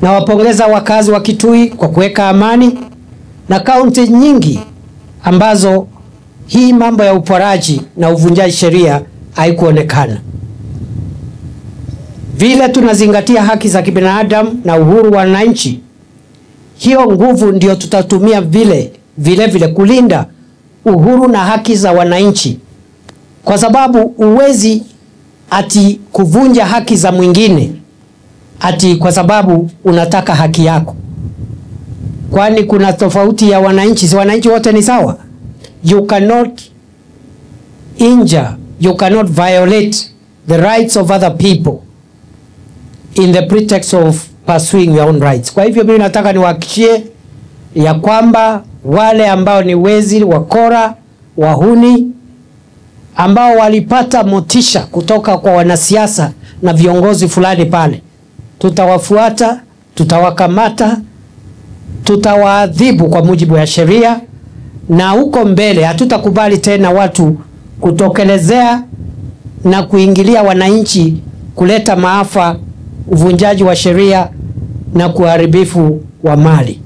Na wapongeza wakazi wa Kitui kwa kuweka amani na kaunti nyingi ambazo hii mambo ya uporaji na uvunjaji sheria haikuonekana. Vile tunazingatia haki za kibinadamu na uhuru wa wananchi, hiyo nguvu ndio tutatumia vile kulinda uhuru na haki za wananchi, kwa sababu uwezi ati kuvunja haki za mwingine ati kwa sababu unataka haki yako. Kwani kuna tofauti ya wananchi? Si wananchi wote ni sawa? You cannot injure, you cannot violate the rights of other people in the pretext of pursuing your own rights. Kwa hivyo mimi nataka niwahakikishie ya kwamba wale ambao ni wezi, wakora, wahuni, ambao walipata motisha kutoka kwa wanasiasa na viongozi fulani pale, tutawafuata, tutawakamata, tutawaadhibu kwa mujibu wa sheria, na huko mbele hatutakubali tena watu kutokelezea na kuingilia wananchi, kuleta maafa, uvunjaji wa sheria na kuharibifu wa mali.